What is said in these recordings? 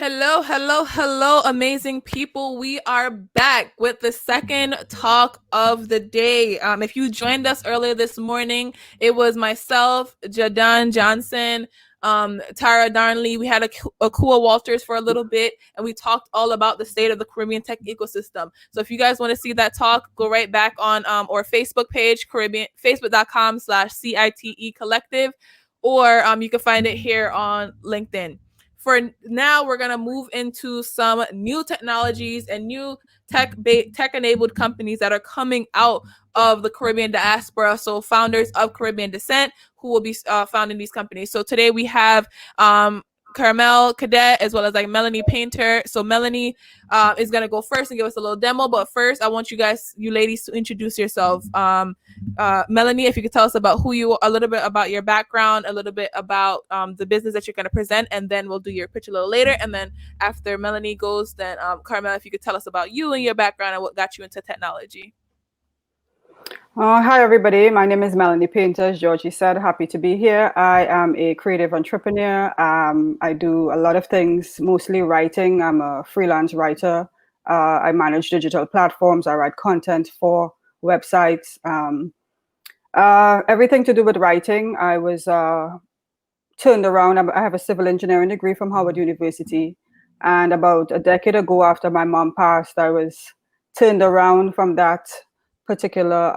Hello, hello, hello, amazing people. We are back with the second talk of the day. If you joined us earlier this morning, it was myself, Jadan Johnson, Tara Darnley. We had Akua Walters for a little bit, and we talked all about the state of the Caribbean tech ecosystem. So if you guys want to see that talk, go right back on our Facebook page, Facebook.com/CITE Collective, or you can find it here on LinkedIn. For now, we're going to move into some new technologies and new tech-enabled companies that are coming out of the Caribbean diaspora. So founders of Caribbean descent who will be founding these companies. So today we have Carmel Cadet as well as like Melanie Painter. So Melanie is gonna go first and give us a little demo. But first, I want you ladies, to introduce yourself. Melanie, if you could tell us about who you are, a little bit about your background, a little bit about the business that you're gonna present, and then we'll do your pitch a little later. And then after Melanie goes, then Carmel, if you could tell us about you and your background and what got you into technology. Hi, everybody. My name is Melanie Painter. As Georgie said, happy to be here. I am a creative entrepreneur. I do a lot of things, mostly writing. I'm a freelance writer. I manage digital platforms. I write content for websites. Everything to do with writing. I was turned around. I have a civil engineering degree from Howard University. And about a decade ago, after my mom passed, I was turned around from that particular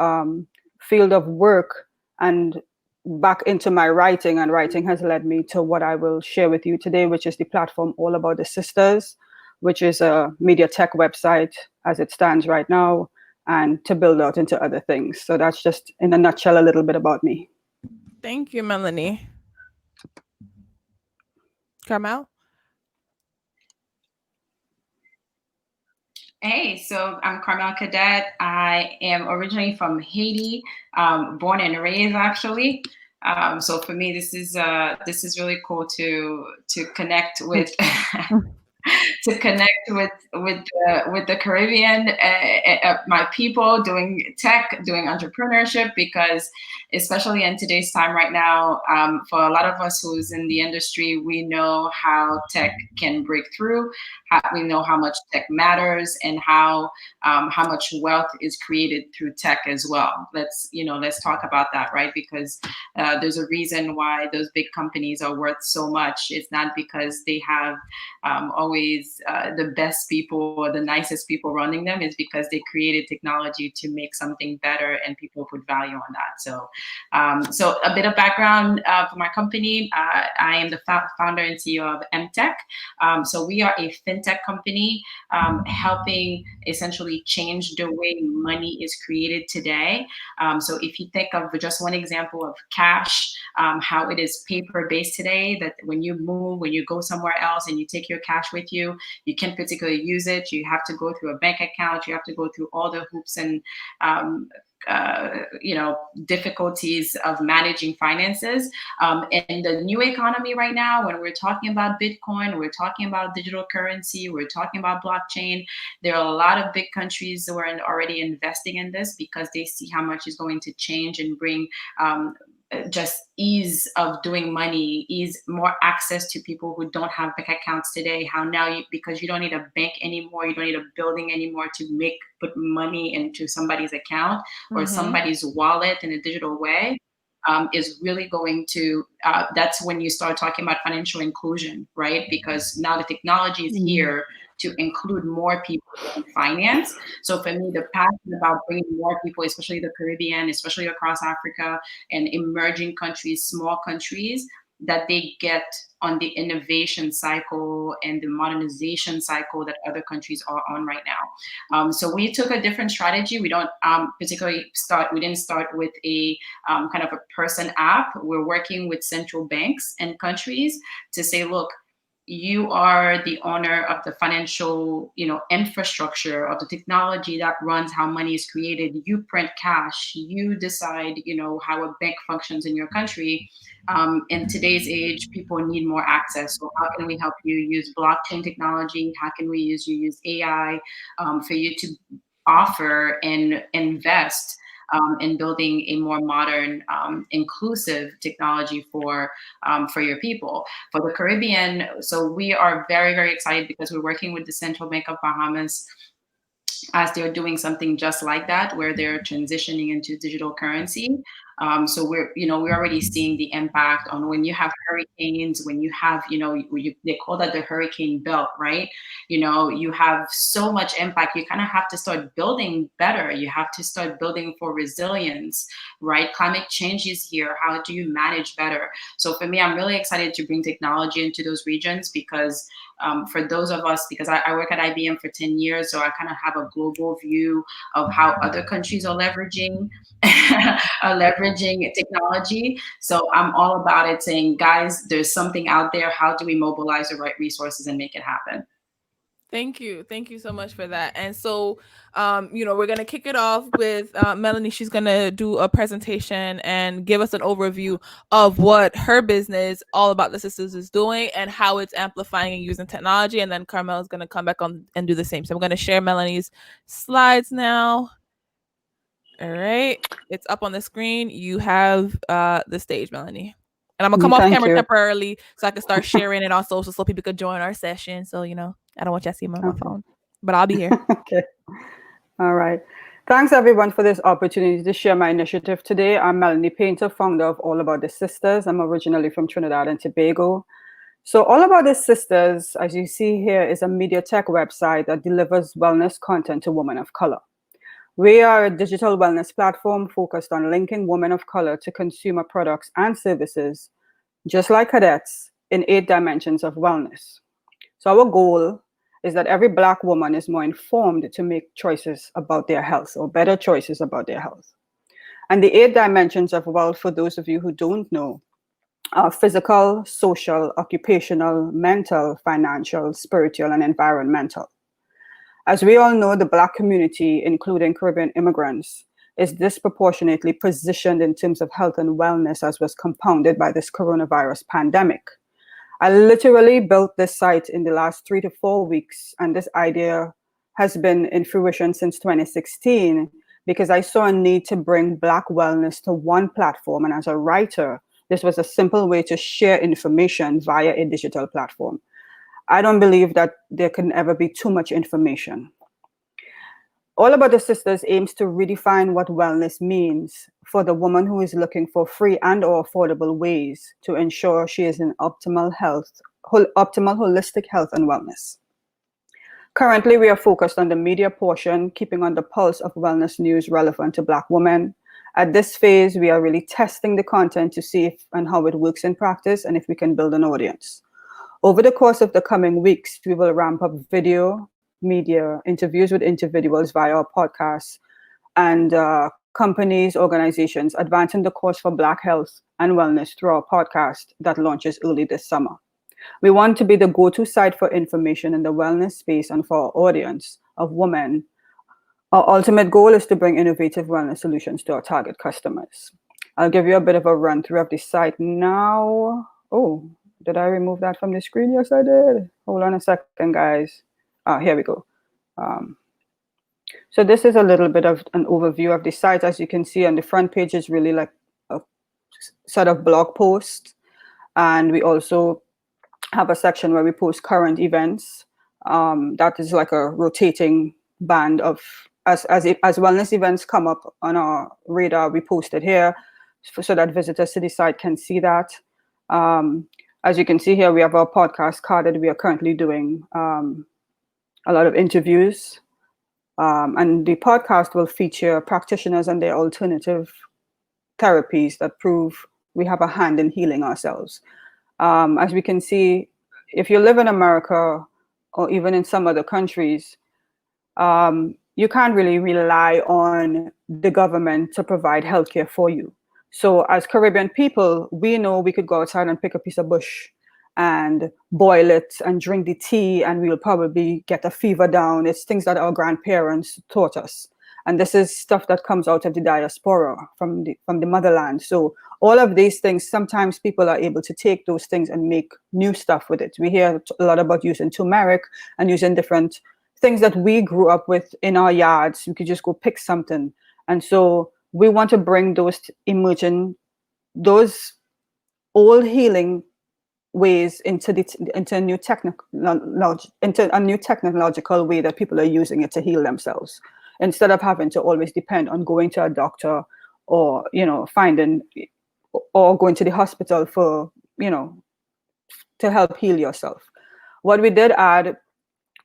field of work and back into my writing. And writing has led me to what I will share with you today, which is the platform All About the Sisters, which is a media tech website as it stands right now, and to build out into other things. So that's just in a nutshell a little bit about me. Thank you, Melanie. Carmel? Hey, so I'm Carmel Cadet. I am originally from Haiti, born and raised actually. So for me, this is really cool to connect with to connect with the Caribbean, my people doing tech, doing entrepreneurship, because especially in today's time right now, for a lot of us who's in the industry, we know how tech can break through. We know how much tech matters and how much wealth is created through tech as well. Let's talk about that, right? Because there's a reason why those big companies are worth so much. It's not because they have always the best people or the nicest people running them. Is because they created technology to make something better and people put value on that. So a bit of background for my company. I am the founder and CEO of MTech. So we are a fintech company helping essentially change the way money is created today. So if you think of just one example of cash, how it is paper based today, that when you move, when you go somewhere else and you take your cash with you, you can't particularly use it. You have to go through a bank account. You have to go through all the hoops and difficulties of managing finances. In the new economy right now, when we're talking about Bitcoin, we're talking about digital currency, we're talking about blockchain, there are a lot of big countries who are already investing in this because they see how much is going to change and bring just ease of doing money, more access to people who don't have bank accounts today. How now, because you don't need a bank anymore, you don't need a building anymore to put money into somebody's account or somebody's wallet in a digital way, is really going to, that's when you start talking about financial inclusion, right? Because now the technology is here to include more people in finance. So for me, the passion about bringing more people, especially the Caribbean, especially across Africa and emerging countries, small countries, that they get on the innovation cycle and the modernization cycle that other countries are on right now. So we took a different strategy. We don't we didn't start with a kind of a person app. We're working with central banks and countries to say, look, you are the owner of the financial, infrastructure of the technology that runs how money is created. You print cash. You decide, how a bank functions in your country. In today's age, people need more access. So how can we help you use blockchain technology? How can we use AI for you to offer and invest in building a more modern, inclusive technology for your people. For the Caribbean, so we are very, very excited because we're working with the Central Bank of Bahamas as they're doing something just like that, where they're transitioning into digital currency. So we're already seeing the impact on when you have hurricanes, when you have, they call that the hurricane belt, right? You have so much impact. You kind of have to start building better. You have to start building for resilience, right? Climate change is here. How do you manage better? So for me, I'm really excited to bring technology into those regions because for those of us, because I work at IBM for 10 years, so I kind of have a global view of how other countries are leveraging technology. So I'm all about it, saying, guys, there's something out there. How do we mobilize the right resources and make it happen? Thank you. Thank you so much for that. And so, we're going to kick it off with Melanie. She's going to do a presentation and give us an overview of what her business, All About the Sisters, is doing and how it's amplifying and using technology. And then Carmel is going to come back on and do the same. So I'm going to share Melanie's slides now. All right. It's up on the screen. You have the stage, Melanie. And I'm going to come off Thank camera you. temporarily so I can start sharing it on social so people could join our session. So, I don't want you to see me on my phone, but I'll be here. Okay. All right. Thanks, everyone, for this opportunity to share my initiative today. I'm Melanie Painter, founder of All About the Sisters. I'm originally from Trinidad and Tobago. So All About the Sisters, as you see here, is a media tech website that delivers wellness content to women of color. We are a digital wellness platform focused on linking women of color to consumer products and services, just like cadets, in 8 dimensions of wellness. So our goal is that every Black woman is more informed to make choices about their health, or better choices about their health. And the 8 dimensions of wealth, for those of you who don't know, are physical, social, occupational, mental, financial, spiritual, and environmental. As we all know, the Black community, including Caribbean immigrants, is disproportionately positioned in terms of health and wellness, as was compounded by this coronavirus pandemic. I literally built this site in the last 3 to 4 weeks, and this idea has been in fruition since 2016 because I saw a need to bring Black wellness to one platform. And as a writer, this was a simple way to share information via a digital platform. I don't believe that there can ever be too much information. All About the Sisters aims to redefine what wellness means for the woman who is looking for free and or affordable ways to ensure she is in optimal holistic health and wellness. Currently, we are focused on the media portion, keeping on the pulse of wellness news relevant to Black women. At this phase, we are really testing the content to see if and how it works in practice and if we can build an audience. Over the course of the coming weeks, we will ramp up video, media, interviews with individuals via our podcasts, and companies, organizations advancing the cause for Black health and wellness through our podcast that launches early this summer. We want to be the go-to site for information in the wellness space and for our audience of women. Our ultimate goal is to bring innovative wellness solutions to our target customers. I'll give you a bit of a run through of the site now. Oh, did I remove that from the screen? Yes, I did. Hold on a second, guys. Here we go. So this is a little bit of an overview of the site. As you can see on the front page is really like a set of blog posts. And we also have a section where we post current events. That is like a rotating band of, as wellness events come up on our radar, we post it here so that visitors to the site can see that. As you can see here, we have our podcast carded. We are currently doing a lot of interviews. And the podcast will feature practitioners and their alternative therapies that prove we have a hand in healing ourselves. As we can see, if you live in America or even in some other countries, you can't really rely on the government to provide healthcare for you. So as Caribbean people, we know we could go outside and pick a piece of bush and boil it and drink the tea, and we'll probably get a fever down. It's things that our grandparents taught us. And this is stuff that comes out of the diaspora from the motherland. So all of these things, sometimes people are able to take those things and make new stuff with it. We hear a lot about using turmeric and using different things that we grew up with in our yards. We could just go pick something. And so we want to bring those old healing ways into a new technological way that people are using it to heal themselves, instead of having to always depend on going to a doctor, or finding, or going to the hospital for to help heal yourself. What we did add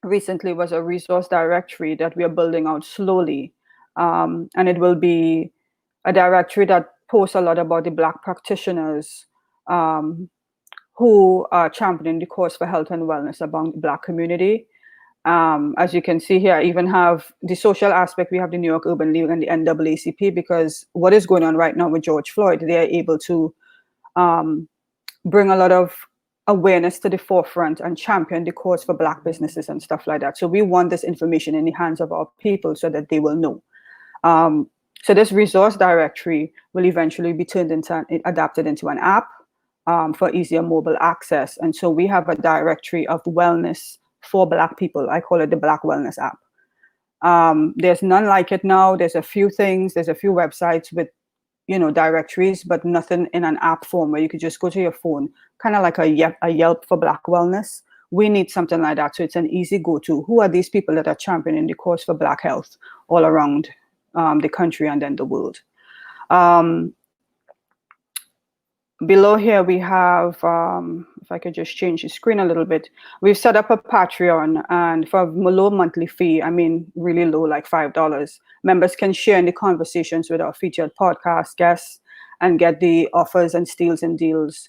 recently was a resource directory that we are building out slowly, and it will be a directory that posts a lot about the Black practitioners, who are championing the cause for health and wellness among the Black community. As you can see here, I even have the social aspect. We have the New York Urban League and the NAACP, because what is going on right now with George Floyd, they are able to bring a lot of awareness to the forefront and champion the cause for Black businesses and stuff like that. So we want this information in the hands of our people so that they will know. So this resource directory will eventually be adapted into an app, for easier mobile access. And so we have a directory of wellness for Black people. I call it the Black Wellness app. There's none like it now. There's a few websites with, directories, but nothing in an app form where you could just go to your phone, kind of like a Yelp for Black wellness. We need something like that. So it's an easy go-to. Who are these people that are championing the cause for Black health all around the country and then the world? Below here, we have, if I could just change the screen a little bit, we've set up a Patreon, and for a low monthly fee, I mean, really low, like $5, members can share in the conversations with our featured podcast guests and get the offers and steals and deals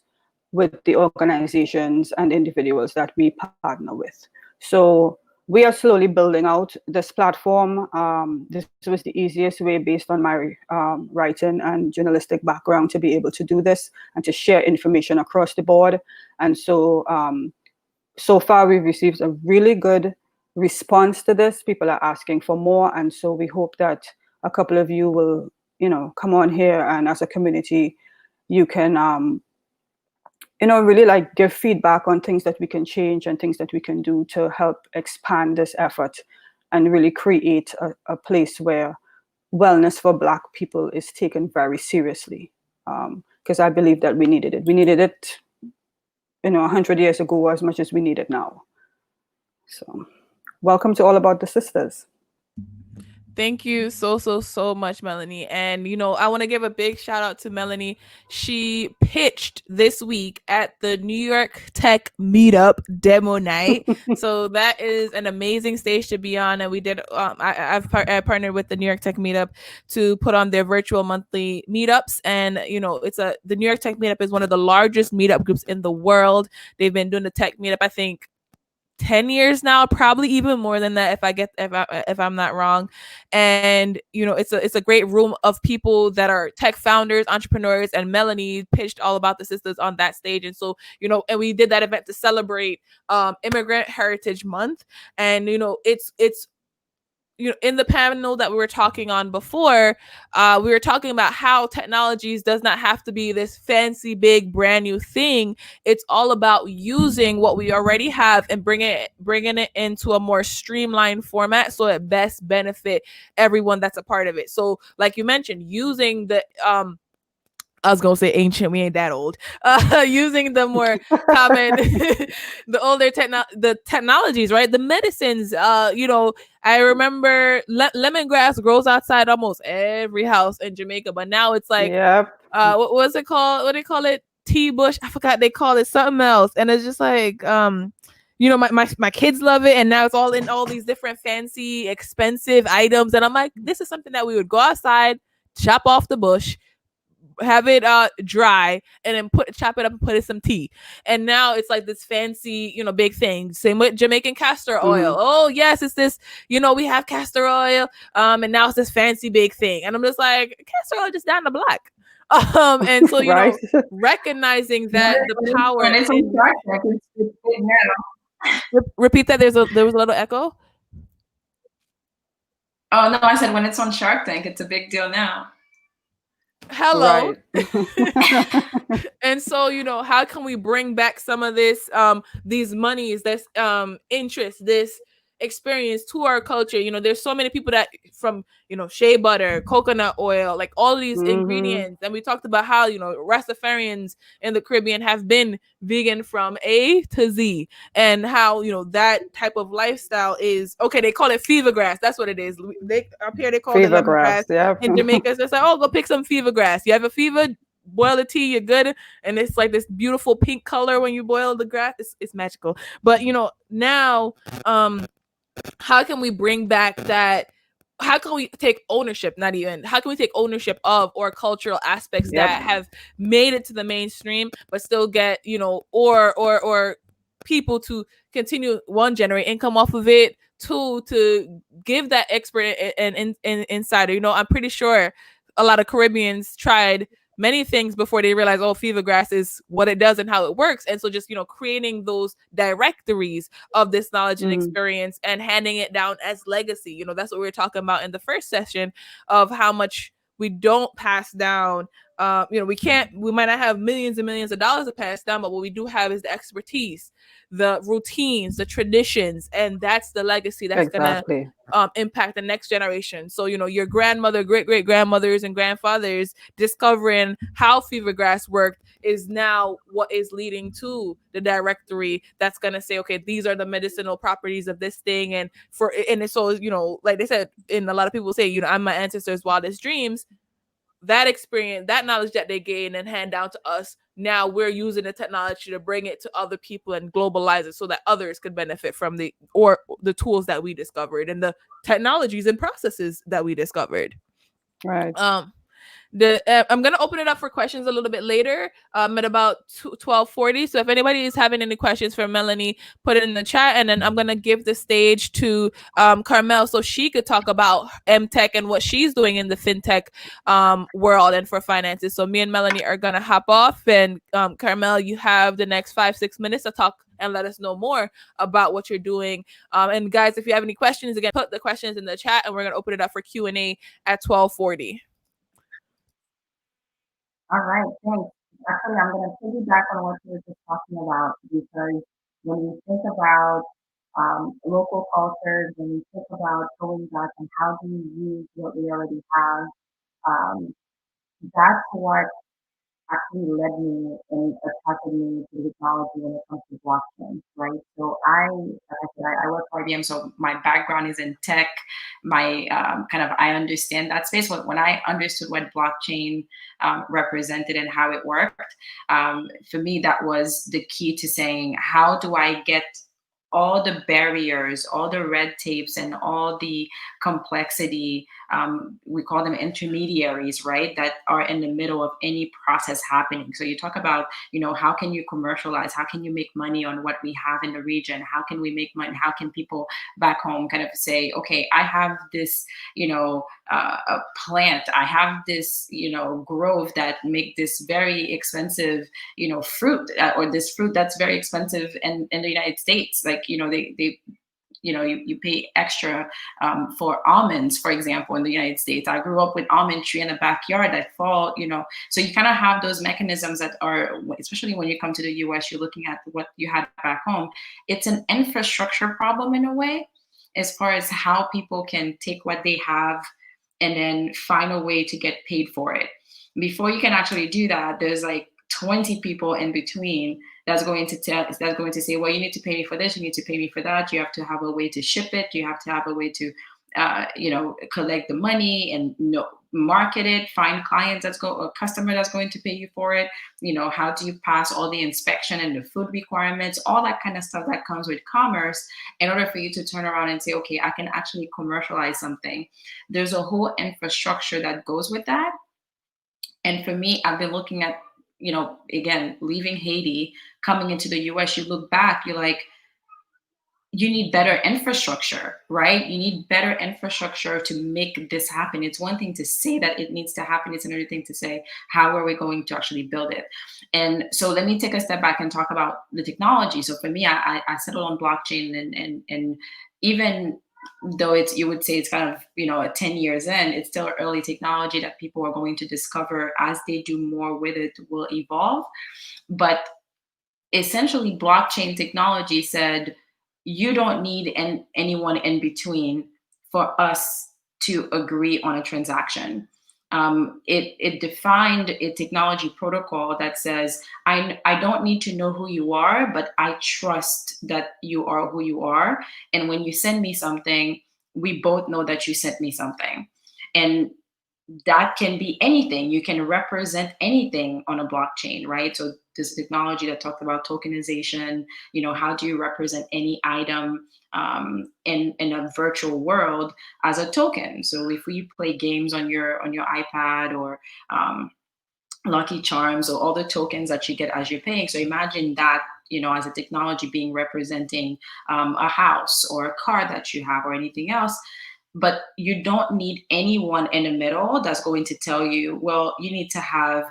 with the organizations and individuals that we partner with. So we are slowly building out this platform. This was the easiest way, based on my writing and journalistic background, to be able to do this and to share information across the board. And so, so far we've received a really good response to this. People are asking for more. And so we hope that a couple of you will, come on here, and as a community, you can, really like give feedback on things that we can change and things that we can do to help expand this effort and really create a place where wellness for Black people is taken very seriously. Because I believe that we needed it. We needed it, 100 years ago as much as we need it now. So welcome to All About the Sisters. Thank you so much, Melanie. And, I want to give a big shout out to Melanie. She pitched this week at the New York Tech Meetup demo night. So that is an amazing stage to be on. And we did, I partnered with the New York Tech Meetup to put on their virtual monthly meetups. And, the New York Tech Meetup is one of the largest meetup groups in the world. They've been doing the Tech Meetup, I think, 10 years now, probably even more than that if I'm not wrong. And it's a great room of people that are tech founders, entrepreneurs, and Melanie pitched All About the Sisters on that stage. And so and we did that event to celebrate Immigrant Heritage Month. And it's in the panel that we were talking on before, we were talking about how technologies does not have to be this fancy, big, brand new thing. It's all about using what we already have and bringing it into a more streamlined format so it best benefit everyone that's a part of it. So, like you mentioned, using the I was gonna say ancient. We ain't that old. Using the more common, the technologies, right? The medicines. I remember lemongrass grows outside almost every house in Jamaica, but now it's like, Yep. What was it called? What do they call it? Tea bush. I forgot they call it something else, and it's just like, my kids love it, and now it's all in all these different fancy, expensive items, and I'm like, this is something that we would go outside, chop off the bush, have it dry, and then chop it up and put in some tea. And now it's like this fancy, big thing. Same with Jamaican castor oil. Oh yes, it's this, we have castor oil, and now it's this fancy big thing. And I'm just like, castor oil just down the block. And so Right. recognizing that the power. When it's on Shark Tank, it's big now. Repeat that. There was a little echo. Oh no, I said when it's on Shark Tank, it's a big deal now. Hello. Right. And so how can we bring back some of this these monies, this interest, this experience to our culture. There's so many people that from shea butter, coconut oil, like all these ingredients, and we talked about how Rastafarians in the Caribbean have been vegan from A to Z, and how that type of lifestyle is okay. They call it fever grass. That's what it is. They up here they call it Fever lemongrass. grass, yeah. In Jamaica, it's like, oh, go pick some fever grass. You have a fever, boil the tea, you're good. And it's like this beautiful pink color when you boil the grass. It's magical. But now how can we bring back that? How can we take ownership? Not even how can we take ownership of or cultural aspects that have made it to the mainstream, but still get or people to continue, one, generate income off of it, two, to give that expert and insider. I'm pretty sure a lot of Caribbeans tried many things before they realize, oh, fever grass is what it does and how it works. And so just creating those directories of this knowledge and experience and handing it down as legacy. That's what we were talking about in the first session, of how much we don't pass down. We might not have millions and millions of dollars to pass down, but what we do have is the expertise, the routines, the traditions, and that's the legacy that's gonna impact the next generation. So your grandmother, great great grandmothers, and grandfathers discovering how fever grass worked is now what is leading to the directory that's gonna say, okay, these are the medicinal properties of this thing, and so like they said, and a lot of people say, I'm my ancestors' wildest dreams. That experience, that knowledge that they gain and hand down to us, now we're using the technology to bring it to other people and globalize it so that others could benefit from the tools that we discovered and the technologies and processes that we discovered. Right. I'm going to open it up for questions a little bit later at about 12:40. So if anybody is having any questions for Melanie, put it in the chat. And then I'm going to give the stage to Carmel so she could talk about MTech and what she's doing in the FinTech world and for finances. So me and Melanie are going to hop off. And Carmel, you have the next 5-6 minutes to talk and let us know more about what you're doing. And guys, if you have any questions, again, put the questions in the chat and we're going to open it up for Q&A at 12:40. All right, thanks. Actually, I'm going to piggyback on what you were just talking about, because when you think about local cultures, when you think about going back and how do you use what we already have, that's what actually led me and attracted me to technology when it comes to blockchain, right? So like I said, I work for IBM, so my background is in tech. My I understand that space. When I understood what blockchain represented and how it worked, for me, that was the key to saying, how do I get all the barriers, all the red tapes, and all the complexity, we call them intermediaries, right, that are in the middle of any process happening. So you talk about, how can you commercialize? How can you make money on what we have in the region? How can we make money? How can people back home kind of say, okay, I have this, a plant, I have this, grove that make this very expensive, fruit, or this fruit that's very expensive in the United States. Like, they you pay extra for almonds, for example, in the United States. I grew up with almond tree in the backyard that fall, so you kind of have those mechanisms that are, especially when you come to the US, you're looking at what you had back home. It's an infrastructure problem in a way, as far as how people can take what they have and then find a way to get paid for it. Before you can actually do that, there's like 20 people in between that's going to say, well, you need to pay me for this, you need to pay me for that, you have to have a way to ship it, you have to have a way to collect the money and market it, find clients a customer that's going to pay you for it, how do you pass all the inspection and the food requirements, all that kind of stuff that comes with commerce, in order for you to turn around and say, okay, I can actually commercialize something. There's a whole infrastructure that goes with that. And for me, I've been looking at, again, leaving Haiti, coming into the US, you look back, you're like, you need better infrastructure, right? You need better infrastructure to make this happen. It's one thing to say that it needs to happen. It's another thing to say, how are we going to actually build it? And so let me take a step back and talk about the technology. So for me, I settled on blockchain, and even though you would say it's kind of, 10 years in, it's still early technology that people are going to discover as they do more with it, will evolve. But essentially, blockchain technology said, you don't need anyone in between for us to agree on a transaction. It defined a technology protocol that says, I don't need to know who you are, but I trust that you are who you are. And when you send me something, we both know that you sent me something. And that can be anything. You can represent anything on a blockchain, right? So this technology that talked about tokenization, how do you represent any item in a virtual world as a token? So if we play games on your iPad, or Lucky Charms, or all the tokens that you get as you're paying. So imagine that, as a technology being representing a house or a car that you have or anything else. But you don't need anyone in the middle that's going to tell you, well, you need to have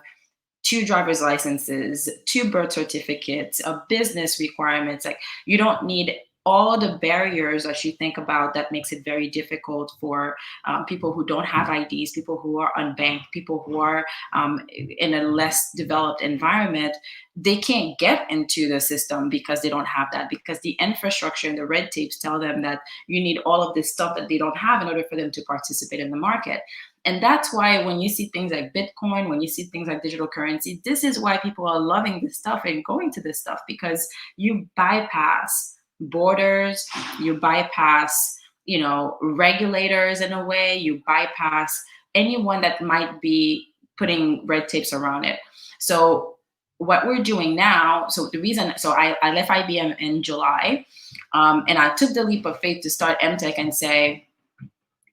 2 driver's licenses, 2 birth certificates, a business requirements. Like, you don't need all the barriers that you think about that makes it very difficult for people who don't have IDs, people who are unbanked, people who are in a less developed environment. They can't get into the system because they don't have that, because the infrastructure and the red tapes tell them that you need all of this stuff that they don't have in order for them to participate in the market. And that's why when you see things like Bitcoin, when you see things like digital currency, this is why people are loving this stuff and going to this stuff, because you bypass borders, you bypass, regulators in a way, you bypass anyone that might be putting red tapes around it. So what we're doing now, so I left IBM in July, and I took the leap of faith to start MTech and say,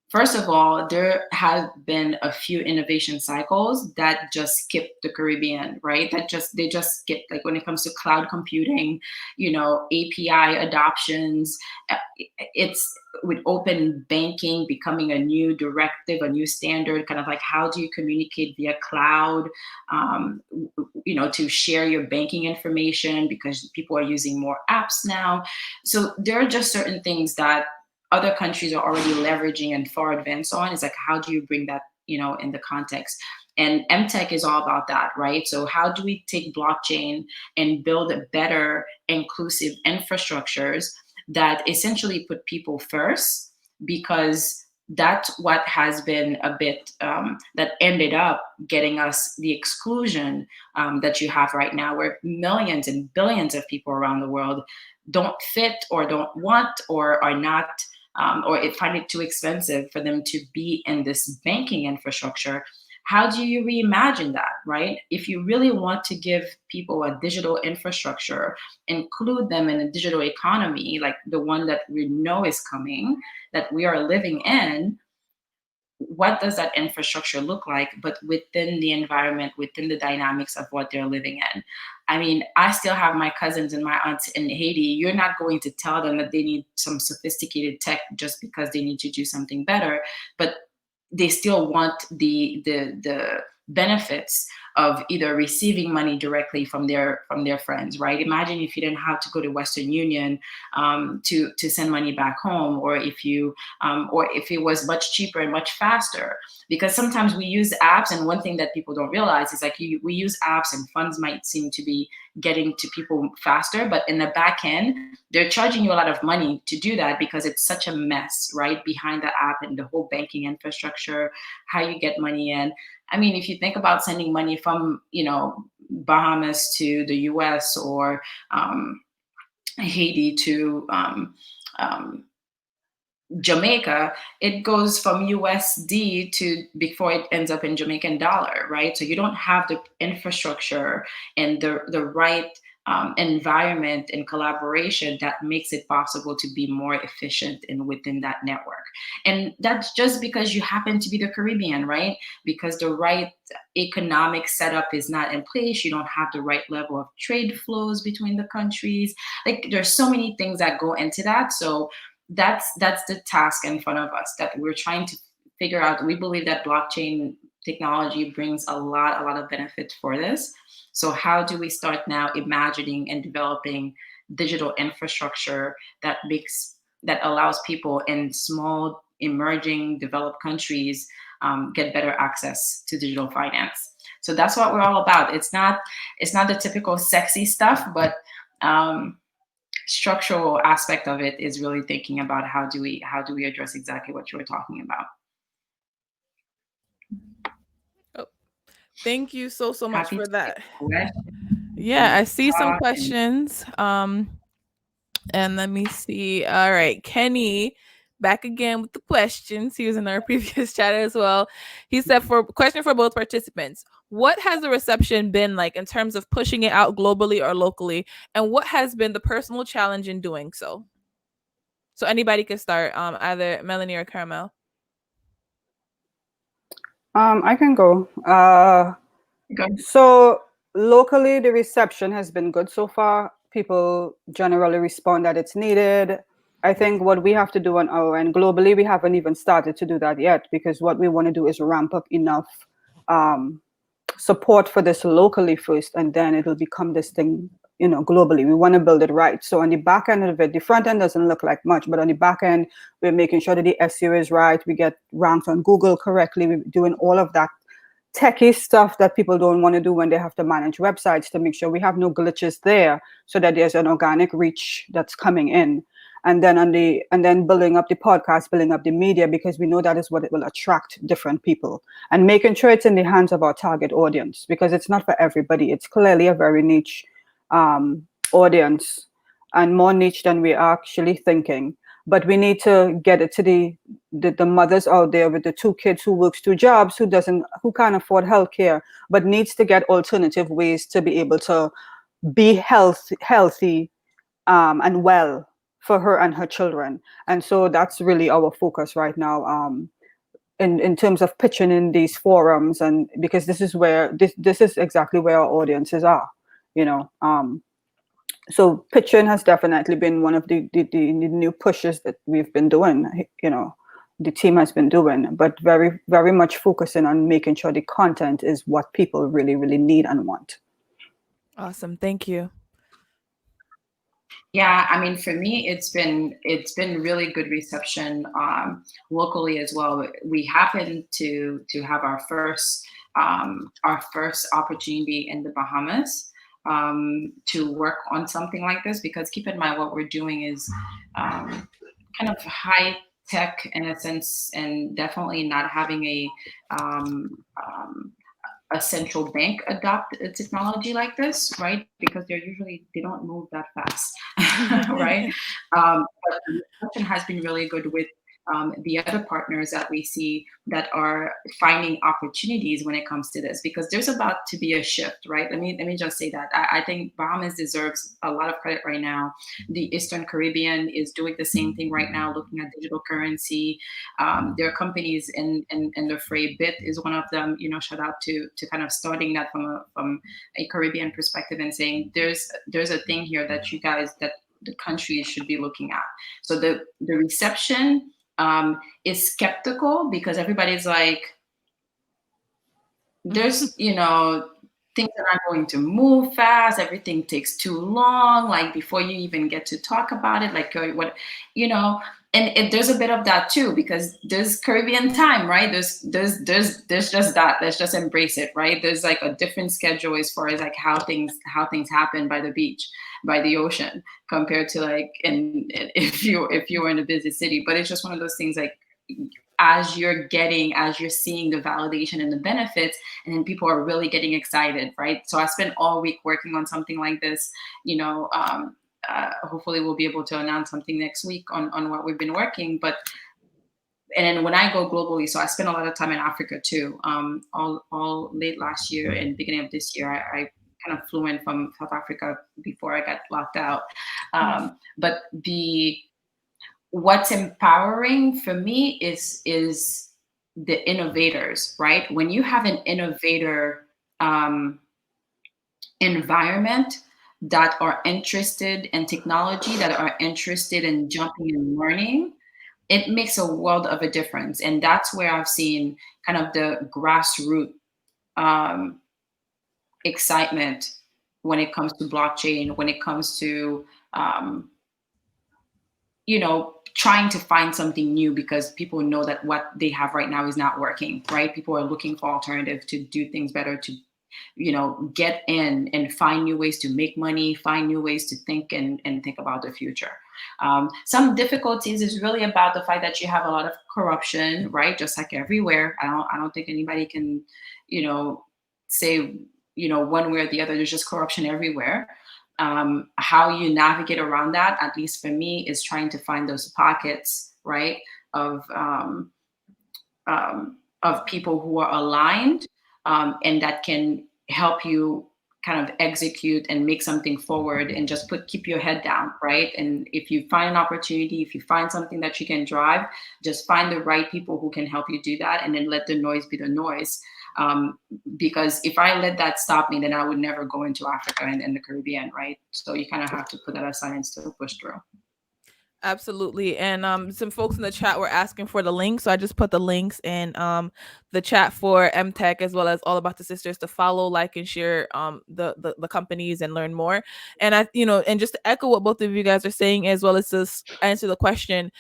first of all, there have been a few innovation cycles that just skipped the Caribbean, right? They just skipped, like when it comes to cloud computing, API adoptions. It's with open banking becoming a new directive, a new standard, kind of like, how do you communicate via cloud, to share your banking information, because people are using more apps now. So there are just certain things that other countries are already leveraging and far advanced on. It's like, how do you bring that, in the context? And MTech is all about that, right? So how do we take blockchain and build better inclusive infrastructures that essentially put people first? Because that's what has been a bit that ended up getting us the exclusion that you have right now, where millions and billions of people around the world don't fit, or don't want, or are not, or find it too expensive for them to be in this banking infrastructure. How do you reimagine that, right? If you really want to give people a digital infrastructure, include them in a digital economy, like the one that we know is coming, that we are living in, what does that infrastructure look like, but within the environment, within the dynamics of what they're living in? I mean, I still have my cousins and my aunts in Haiti. You're not going to tell them that they need some sophisticated tech just because they need to do something better, but they still want the benefits of either receiving money directly from their friends, right? Imagine if you didn't have to go to Western Union to send money back home, or if it was much cheaper and much faster. Because sometimes we use apps, and one thing that people don't realize is, like, we use apps and funds might seem to be getting to people faster, but in the back end, they're charging you a lot of money to do that, because it's such a mess, right, behind the app and the whole banking infrastructure, how you get money in. I mean, if you think about sending money from, Bahamas to the US, or Haiti to Jamaica, it goes from USD to before it ends up in Jamaican dollar, right? So you don't have the infrastructure and the right environment and collaboration that makes it possible to be more efficient and within that network. And that's just because you happen to be the Caribbean, right? Because the right economic setup is not in place. You don't have the right level of trade flows between the countries. Like, there's so many things that go into that. So that's the task in front of us that we're trying to figure out. We believe that blockchain technology brings a lot of benefit for this. So how do we start now imagining and developing digital infrastructure that allows people in small, emerging, developed countries get better access to digital finance? So that's what we're all about. It's not the typical sexy stuff, but structural aspect of it is really thinking about how do we address exactly what you were talking about. Oh, thank you so much Happy for to take that. questions Yeah, I see some talk and questions. And let me see. All right, Kenny, back again with the questions. He was in our previous chat as well. He said, for question for both participants, what has the reception been like in terms of pushing it out globally or locally, and what has been the personal challenge in doing so? So anybody can start, either Melanie or Caramel. I can go. go. So locally, the reception has been good so far. People generally respond that it's needed. I think what we have to do on our end globally, we haven't even started to do that yet, because what we want to do is ramp up enough um, support for this locally first, and then it'll become this thing, globally. We want to build it right. So on the back end of it, the front end doesn't look like much, but on the back end, we're making sure that the SEO is right. We get ranked on Google correctly. We're doing all of that techie stuff that people don't want to do when they have to manage websites, to make sure we have no glitches there, so that there's an organic reach that's coming in. And then building up the podcast, building up the media, because we know that is what it will attract different people, and making sure it's in the hands of our target audience, because it's not for everybody. It's clearly a very niche audience, and more niche than we're actually thinking. But we need to get it to the mothers out there with the 2 kids, who works 2 jobs, who can't afford healthcare, but needs to get alternative ways to be able to be healthy and well for her and her children. And so that's really our focus right now, in terms of pitching in these forums, and because this is where this is exactly where our audiences are, you know. So pitching has definitely been one of the new pushes that we've been doing, the team has been doing, but very, very much focusing on making sure the content is what people really, really need and want. Awesome, thank you. Yeah, I mean, for me, it's been really good reception locally as well. We happened to have our first opportunity in the Bahamas to work on something like this, because keep in mind what we're doing is kind of high tech in a sense, and definitely not having um, um, a central bank adopt a technology like this, right? Because they don't move that fast, right? But the discussion has been really good with the other partners that we see that are finding opportunities when it comes to this, because there's about to be a shift, right? Let me just say that I think Bahamas deserves a lot of credit right now. The Eastern Caribbean is doing the same thing right now, looking at digital currency. There are companies in the fray. Bit is one of them. Shout out to kind of starting that from a Caribbean perspective, and saying there's a thing here that the countries should be looking at. So the reception is skeptical, because everybody's like, there's things are not going to move fast. Everything takes too long. Like before you even get to talk about it, like what, and there's a bit of that too, because there's Caribbean time, right? There's just that. Let's just embrace it, right? There's like a different schedule as far as like how things happen by the beach, by the ocean, compared to like if you were in a busy city. But it's just one of those things, like as you're seeing the validation and the benefits, and then people are really getting excited, right? So I spent all week working on something like this. Hopefully we'll be able to announce something next week on what we've been working. And then when I go globally, so I spent a lot of time in Africa too. All late last year and beginning of this year, I kind of flew in from South Africa before I got locked out. But what's empowering for me is the innovators, right? When you have an innovator environment that are interested in technology, that are interested in jumping and learning, it makes a world of a difference. And that's where I've seen kind of the grassroots excitement when it comes to blockchain, when it comes to trying to find something new, because people know that what they have right now is not working, right? People are looking for alternative to do things better, to get in and find new ways to make money, find new ways to think and think about the future. Some difficulties is really about the fact that you have a lot of corruption, right? Just like everywhere. I don't think anybody can, say, one way or the other. There's just corruption everywhere. How you navigate around that, at least for me, is trying to find those pockets, right, of people who are aligned, and that can help you kind of execute and make something forward, and just keep your head down, right? And if you find an opportunity, if you find something that you can drive, just find the right people who can help you do that, and then let the noise be the noise. Because if I let that stop me, then I would never go into Africa and the Caribbean, right? So you kind of have to put that aside and still push through. Absolutely. And some folks in the chat were asking for the link, so I just put the links in the chat for MTech, as well as All About the Sisters, to follow, like, and share the companies and learn more. And and just to echo what both of you guys are saying, as well as to answer the question,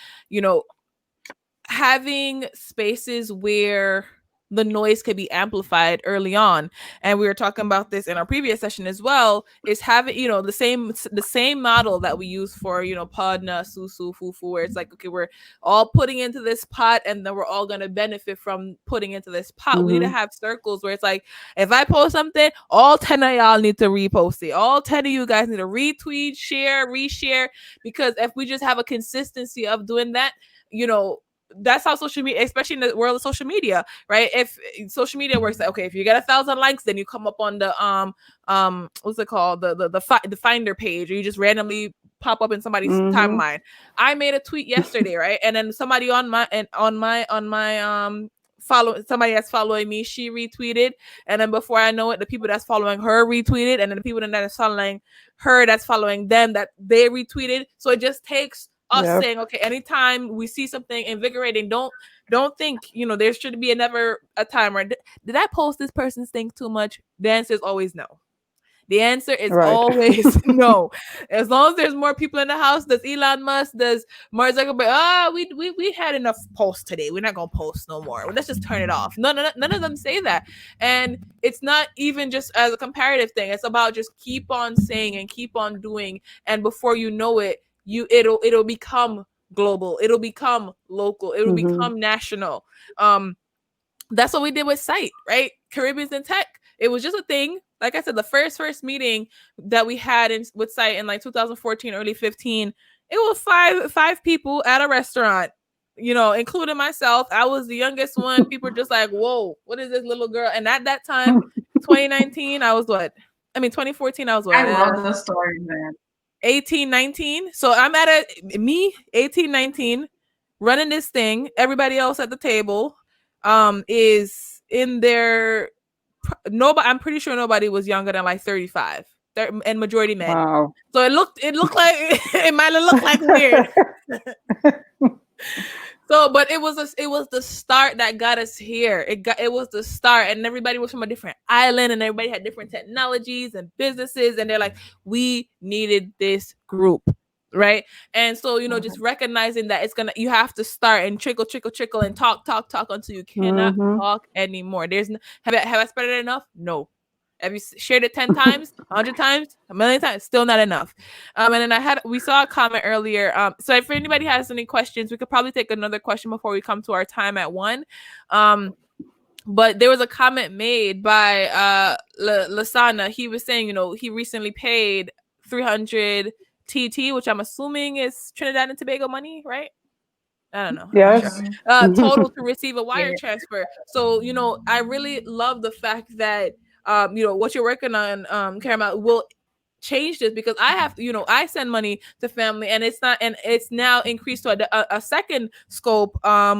having spaces where the noise could be amplified early on, and we were talking about this in our previous session as well, is having the same model that we use for Podna, Susu, Fufu, where it's like, okay, we're all putting into this pot, and then we're all going to benefit from putting into this pot. We need to have circles where it's like, if I post something, all 10 of y'all need to repost it, all 10 of you guys need to retweet, share, reshare, because if we just have a consistency of doing that, that's how social media, especially in the world of social media, right? If social media works, okay, if you get 1,000 likes, then you come up on the what's it called, the finder page, or you just randomly pop up in somebody's timeline. I made a tweet yesterday, right? And then somebody on my somebody that's following me, she retweeted, and then before I know it, the people that's following her retweeted, and then the people that's following her that's following them, that they retweeted. So it just takes us saying, okay, anytime we see something invigorating, don't think, there should be never a time where did I post this person's thing too much? The answer is always no. The answer is always no. As long as there's more people in the house, does Elon Musk, does Mark Zuckerberg, we had enough posts today, we're not gonna post no more, let's just turn it off. None of them say that. And it's not even just as a comparative thing, it's about just keep on saying and keep on doing, and before you know it, it'll become global, it'll become local, it'll become national. That's what we did with Site, right? Caribbeans in Tech. It was just a thing. Like I said, the first meeting that we had with Site in like 2014, early 15, it was five people at a restaurant, including myself. I was the youngest one. People were just like, whoa, what is this little girl? And at that time, 2019, I was what? 2014, I was what? I love the story, man. 18, 19. So I'm at 18, 19, running this thing. Everybody else at the table is in their nobody. I'm pretty sure nobody was younger than like 35, and majority men. Wow. So it looked like it might have looked like weird. So, but it was the start that got us here. It was the start, and everybody was from a different island, and everybody had different technologies and businesses, and they're like, we needed this group, right? And so, just recognizing that you have to start and trickle, and talk until you cannot talk anymore. Have I spread it enough? No. Have you shared it 10 times, 100 times, a million times? Still not enough. And then we saw a comment earlier. So if anybody has any questions, we could probably take another question before we come to our time at 1. But there was a comment made by Lasana. He was saying, he recently paid 300 TT, which I'm assuming is Trinidad and Tobago money, right? I don't know. Yes. Total to receive a wire transfer. So, I really love the fact that what you're working on, Caramel, will change this, because I have, I send money to family, and it's now increased to a second scope,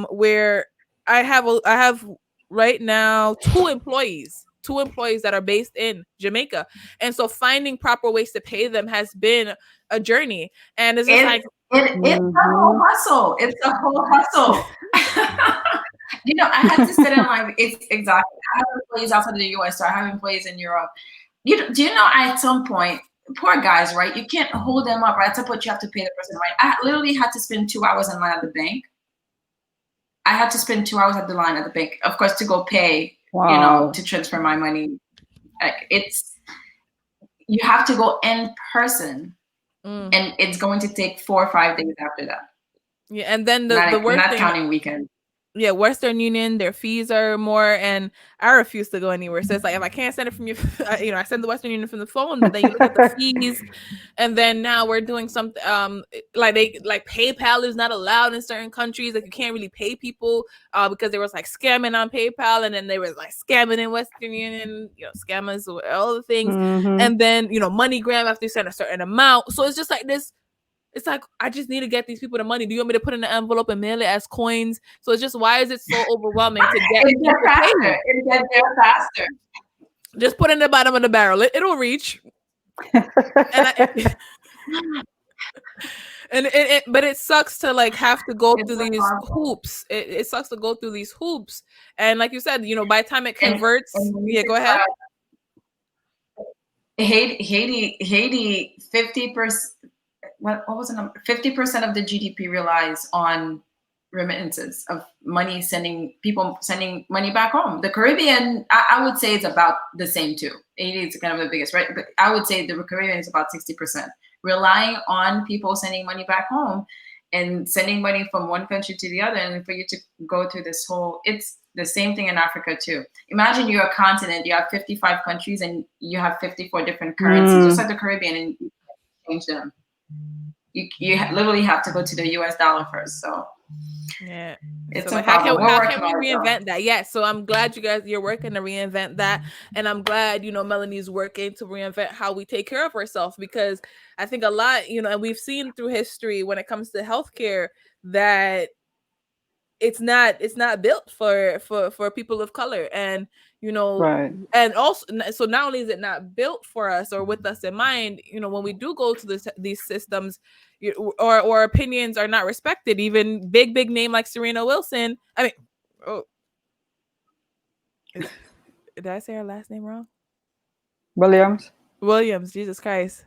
where I have right now two employees that are based in Jamaica, and so finding proper ways to pay them has been a journey, and it's just it's a whole hustle. It's a whole hustle. I had to sit in it's exactly. I have employees outside of the US, so I have employees in Europe. Do you know at some point, poor guys, right? You can't hold them up, right? At some point, you have to pay the person, right? I literally had to spend 2 hours in line at the bank. I had to spend 2 hours at the line at the bank, of course, to go pay, to transfer my money Like you have to go in person, and it's going to take 4 or 5 days after that. Yeah, and then the worst not thing, counting weekends. yeah, Western Union, their fees are more, and I refuse to go anywhere. So it's like if I can't send it from your, I send the Western Union from the phone, but then you look at the fees, and then now we're doing something like PayPal is not allowed in certain countries. Like you can't really pay people because there was like scamming on PayPal, and then there was like scamming in Western Union, scammers or all the things, and then MoneyGram after you send a certain amount. So it's just like this. It's like, I just need to get these people the money. Do you want me to put in an envelope and mail it as coins? So it's just, why is it so overwhelming to get It gets faster. It gets there faster. Just put it in the bottom of the barrel. It'll reach. But it sucks to like have to go through these hoops. It sucks to go through these hoops. And like you said, by the time it converts, go ahead. Haiti, 50%. What was the number? 50% of the GDP relies on remittances of money, people sending money back home. The Caribbean, I would say it's about the same too. Haiti is kind of the biggest, right? But I would say the Caribbean is about 60%, relying on people sending money back home and sending money from one country to the other. And for you to go through this whole, it's the same thing in Africa too. Imagine you're a continent, you have 55 countries and you have 54 different currencies, just like the Caribbean, and you change them. You literally have to go to the US dollar first. So yeah, it's so a problem. How can we reinvent that? Yeah, so I'm glad you're working to reinvent that, and I'm glad Melanie's working to reinvent how we take care of ourselves, because I think a lot and we've seen through history when it comes to healthcare that it's not built for people of color, and right. and also, so not only is it not built for us or with us in mind, when we do go to these systems, or opinions are not respected. Even big name like Serena Wilson. I mean, did I say her last name wrong? Williams. Jesus Christ.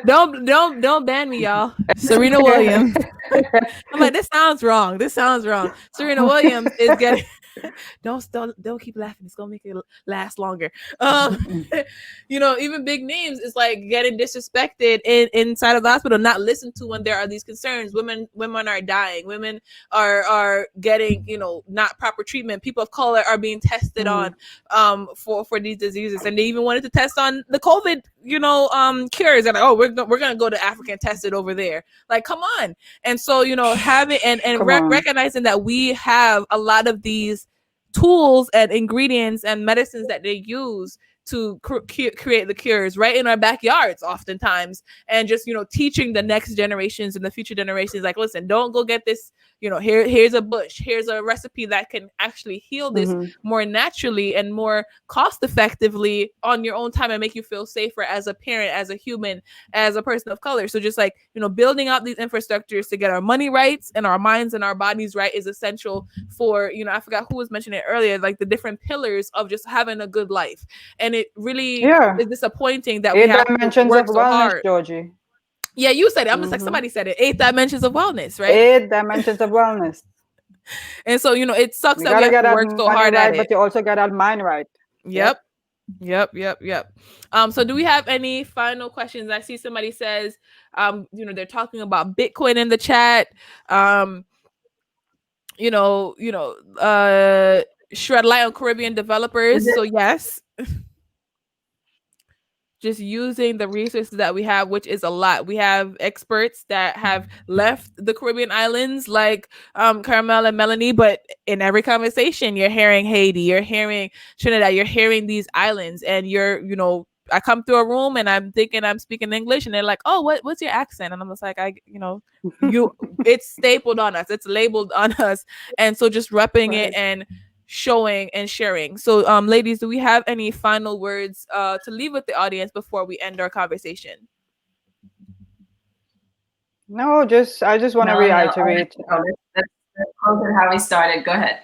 don't ban me, y'all. Serena Williams. I'm like, this sounds wrong. Serena Williams is getting don't keep laughing. It's gonna make it last longer. Even big names is like getting disrespected inside of the hospital, not listened to when there are these concerns. Women are dying. Women are getting not proper treatment. People of color are being tested on for these diseases, and they even wanted to test on the COVID cures. And like, we're gonna go to Africa and test it over there. Like, come on. And so having and recognizing that we have a lot of these tools and ingredients and medicines that they use to create the cures right in our backyards oftentimes, and just teaching the next generations and the future generations, like, listen, don't go get this, here's a bush, here's a recipe that can actually heal this more naturally and more cost effectively on your own time, and make you feel safer as a parent, as a human, as a person of color. So just like building out these infrastructures to get our money right and our minds and our bodies right is essential for I forgot who was mentioning it earlier, like the different pillars of just having a good life. And it really is disappointing that we have to work so hard. Georgie. Yeah, you said it. I'm just like, somebody said it. 8 dimensions of wellness, right? 8 dimensions of wellness. And so, it sucks that we have to work so hard at it. But you also got that mind right. Yep. So do we have any final questions? I see somebody says, they're talking about Bitcoin in the chat. Shed light on Caribbean developers. So yes. Just using the resources that we have, which is a lot. We have experts that have left the Caribbean islands, like Carmel and Melanie, but in every conversation, you're hearing Haiti, you're hearing Trinidad, you're hearing these islands, and I come through a room and I'm thinking I'm speaking English, and they're like, "Oh, what's your accent?" And I'm just like, it's stapled on us, it's labeled on us, and so just repping it and showing and sharing. So ladies, do we have any final words to leave with the audience before we end our conversation? No, I just want to reiterate. Let's close it how we started. Go ahead.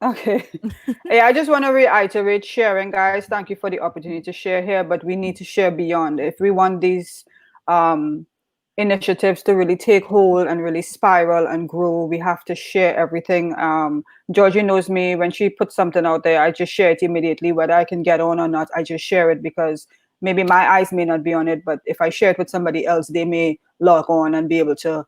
Okay. I just want to reiterate sharing, guys. Thank you for the opportunity to share here, but we need to share beyond. If we want these initiatives to really take hold and really spiral and grow, we have to share everything. Georgie knows me. When she puts something out there, I just share it immediately, whether I can get on or not. I just share it because maybe my eyes may not be on it, but if I share it with somebody else, they may log on and be able to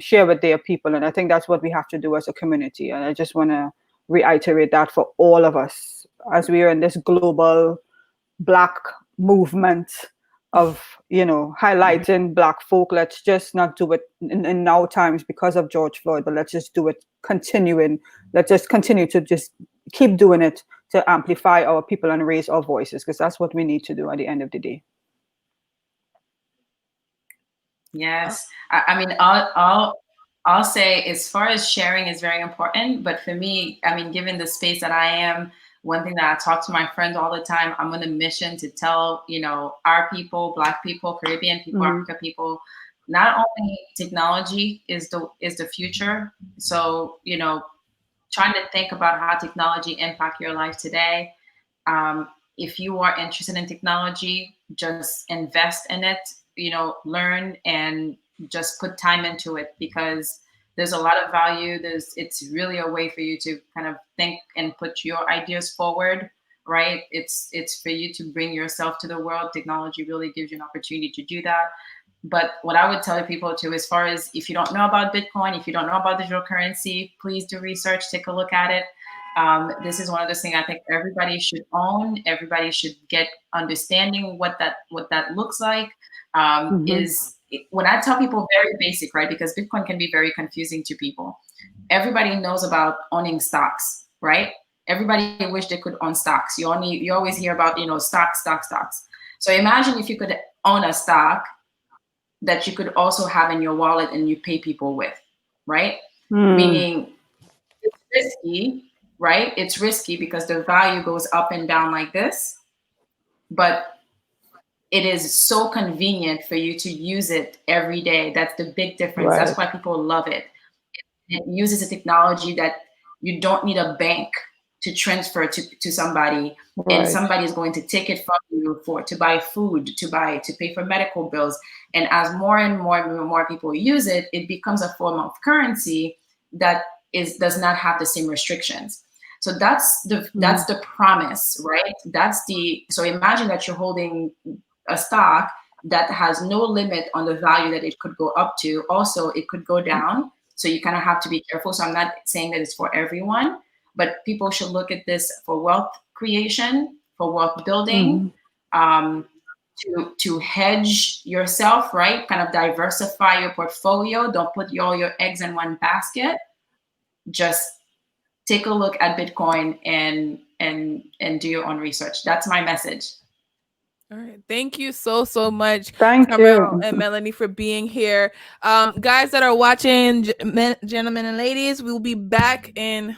share with their people. And I think that's what we have to do as a community. And I just want to reiterate that for all of us as we are in this global Black movement of, highlighting Black folk. Let's just not do it in now times because of George Floyd, but let's just do it continuing. Let's just continue to just keep doing it to amplify our people and raise our voices, because that's what we need to do at the end of the day. Yes, I mean, I'll say as far as sharing is very important, but for me, I mean, given the space that I am, one thing that I talk to my friends all the time, I'm on a mission to tell, our people, Black people, Caribbean people, Africa people, not only technology is the future. So, trying to think about how technology impact your life today. If you are interested in technology, just invest in it, learn and just put time into it, because there's a lot of value. It's really a way for you to kind of think and put your ideas forward, right? It's for you to bring yourself to the world. Technology really gives you an opportunity to do that. But what I would tell people too, as far as if you don't know about Bitcoin, if you don't know about digital currency, please do research, take a look at it. This is one of those things I think everybody should own. Everybody should get understanding what that looks like. Is when I tell people very basic, right? Because Bitcoin can be very confusing to people. Everybody knows about owning stocks, right? Everybody wish they could own stocks. You always hear about stocks. So imagine if you could own a stock that you could also have in your wallet and you pay people with, right? Meaning it's risky, right? It's risky because the value goes up and down like this, but it is so convenient for you to use it every day. That's the big difference. Right. That's why people love it. It uses a technology that you don't need a bank to transfer to somebody, and somebody is going to take it from you to buy food, to pay for medical bills. And as more and more people use it, it becomes a form of currency that does not have the same restrictions. So that's the promise, right? So imagine that you're holding a stock that has no limit on the value that it could go up to. Also, it could go down. So you kind of have to be careful. So I'm not saying that it's for everyone, but people should look at this for wealth creation, for wealth building, to hedge yourself, right? Kind of diversify your portfolio. Don't put all your eggs in one basket. Just take a look at Bitcoin and do your own research. That's my message. All right. Thank you so much, Thank Carmel you. and Melanie, for being here. Guys that are watching, gentlemen and ladies, we will be back in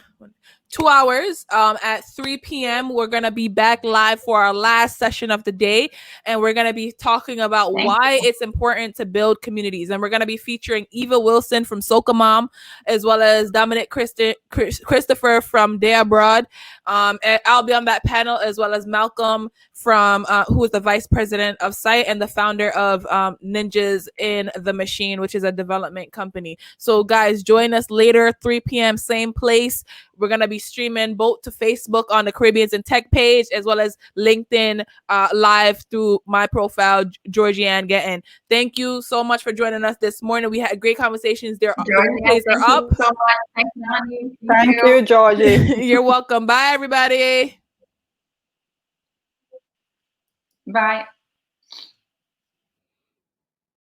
2 hours at 3 p.m. We're going to be back live for our last session of the day. And we're going to be talking about why it's important to build communities. And we're going to be featuring Eva Wilson from Soca Mom, as well as Dominic Christopher from Day Abroad. And I'll be on that panel, as well as Malcolm from who is the vice president of Site and the founder of Ninjas in the Machine, which is a development company. So guys, join us later, 3 p.m. same place. We're going to be streaming both to Facebook on the Caribbeans and Tech page, as well as LinkedIn live through my profile, Georgianne Gettin. Thank you so much for joining us this morning. We had great conversations. The replays are up. Thank you so much. Thank you, honey. Thank you, Georgie. You're welcome. Bye, everybody. Bye.